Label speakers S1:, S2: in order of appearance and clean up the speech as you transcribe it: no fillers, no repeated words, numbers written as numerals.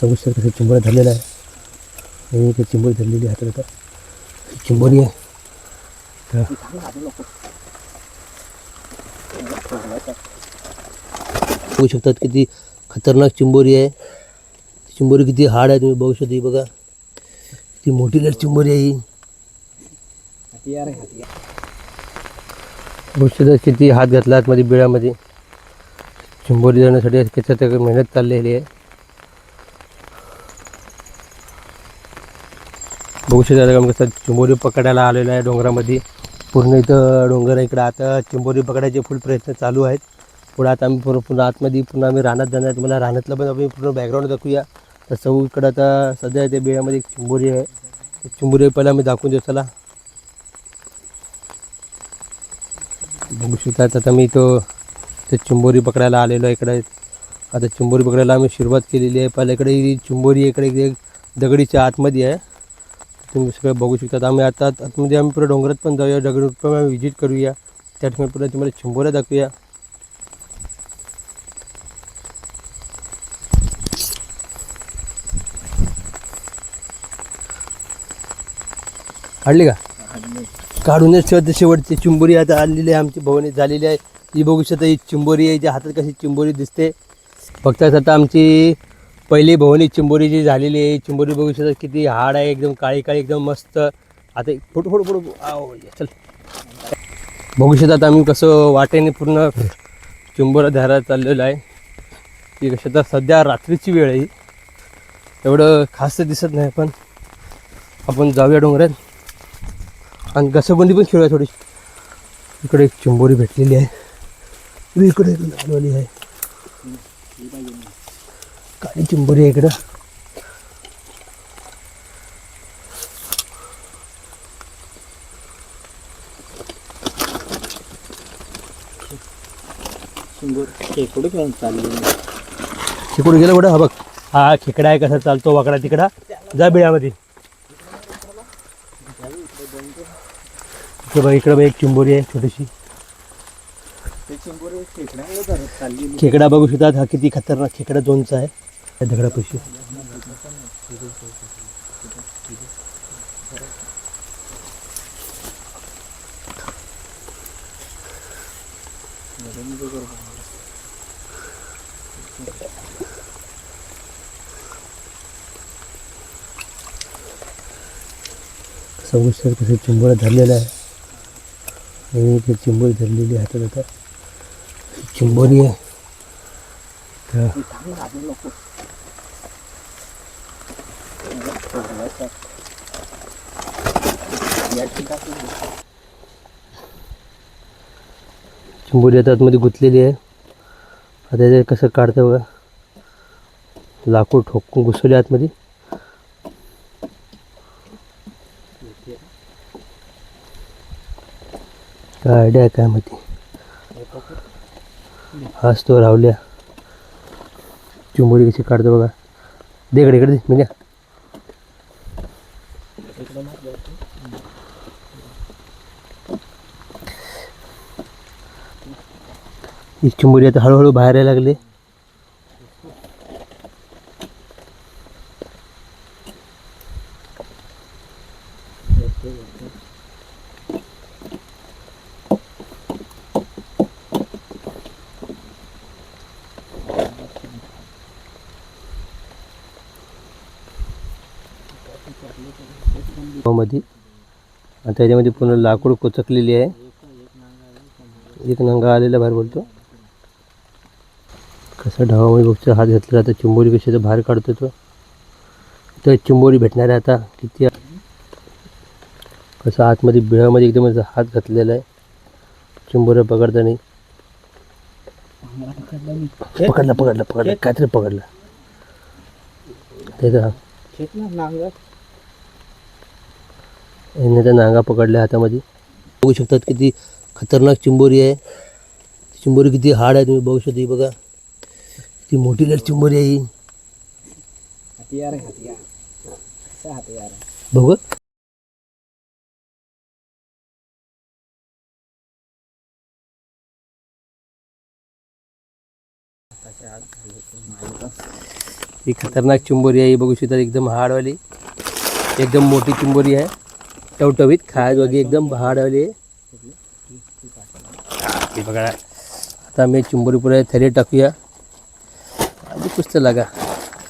S1: समोर कसं चिंबोऱ्या धरलेला आहे आणि इथे चिंबोरी धरलेली हातात आता चिंबोरी आहे. बघू शकतात किती खतरनाक चिंबोरी आहे. चिंबोरी किती हार्ड आहे तुम्ही बघू शकता. बघा किती मोठी लट चिंबोरी आहे ही. बघू शकता किती हात घातला आतमध्ये बिळामध्ये चिंबोरी धरण्यासाठी. त्याच्यात मेहनत चाललेली आहे. बघू शकता आम्ही कसं चिंबोरी पकडायला आलेलो आहे डोंगरामध्ये. पूर्ण इथं डोंगर आहे इकडं. आता चिंबोरी पकडायचे फुल प्रयत्न चालू आहेत. पुढे आता आम्ही पुन्हा आतमध्ये पुन्हा आम्ही रानात जाणार आहे. तुम्हाला रानातलं पण आम्ही पूर्ण बॅकग्राऊंड दाखवूया. तर इकडं आता सध्या त्या बिळामध्ये एक चिंबोरी आहे. चिंबोरी पहिला आम्ही दाखवून देऊ चला. बघू शकता आता मी इथं ते चिंबोरी पकडायला आलेलो आहे इकडे. आता चिंबोरी पकडायला आम्ही सुरुवात केलेली आहे. पहिल्या इकडे ही चिंबोरी इकडे दगडीच्या आतमध्ये आहे. तुम्ही सगळं बघू शकता. आम्ही आता आतमध्ये आम्ही पुढे डोंगरात पण जाऊया. दगड पण आम्ही व्हिजिट करूया. त्या ठिकाणी पुढे तुम्हाला चिंबोऱ्या दाखवूया. काढली का? काढूनच शेवटची चिंबोरी आता आलेली आहे. आमची भवनी झालेली आहे. ही बघू शकता ही चिंबोरी आहे. ज्या हातात कशी चिंबोरी दिसते बघताच. आता आमची पहिली भवनी चिंबोरी जी झालेली आहे. चिंबोरी बघू शकता किती हार्ड आहे. एकदम काळी काळी एकदम मस्त. आता फोटो चल बघू शकता. आता आम्ही कसं वाटेने पूर्ण चिंबोरा धरायला चाललेलो आहे. की कसं तर सध्या रात्रीची वेळ आहे. एवढं खास दिसत नाही पण आपण जाऊया डोंगरात आणि घसरगुंडी पण खेळूया थोडी. इकडे एक चिंबोरी भेटलेली आहे. इकडे लालवाली आहे. काळी चिंबोरी आहे इकडं.
S2: खेकडे घेऊन चालले.
S1: खेकडू गेलं कुठं? हा बघ हा खेकडा आहे. कसा चालतो वाकडा तिकडा. जा बिळामध्ये. इकडे बघ इकडे बघ एक चिंबोरी आहे छोटीशी. खेकडा बघू शकतात. हा किती खतरनाक खेकडा दोनचा आहे त्या दगडापाशी. कसं चिंबोऱ्या धरलेला आहे आणि ते चिंबोरी धरलेली हातात आता चिंबोरी आहे. चिंबोरी आता आतमध्ये गुंतलेली आहे. आता ते कसं काढतं बघा. लाकूड ठोकून घुसवले आतमध्ये. काय आयडिया आहे काय माहिती. हाच तो रावल्या. चिंबोरी कशी काढतो बघा. दे इकडे दे म्हणजे. ही चिंबोरी आता हळूहळू बाहेर यायला लागली. मध्ये आता याच्यामध्ये पूर्ण लाकूड कोचकलेली आहे. एक नंगा आलेला बाहेर बोलतो. कसा ढावामध्ये बघतो हात घातला. आता चिंबोरी कशी बाहेर काढतो तो. तर चिंबोरी भेटणार आहे आता. किती कसं आतमध्ये बिळामध्ये एकदम हात घातलेला आहे चिंबोऱ्या पकडताना. पकडला काहीतरी पकडला त्याचा. त्या नांगा पकडल्या हातामध्ये. बघू शकतात किती खतरनाक चिंबोरी आहे. चिंबोरी किती हार्ड आहे तुम्ही बघू शकता. बघा किती मोठी लट चिंबोरी आहे ही. बघू ही खतरनाक चिंबोरी आहे. ही बघू शकता एकदम हाडवाली, एकदम मोठी चिंबोरी आहे. टवटवीत खायच वगैरे एकदम हाडवाली आहे. हे बघा आता मी चिंबोरी पुढे थैली टाकूया. आधी पुस्तक लागा.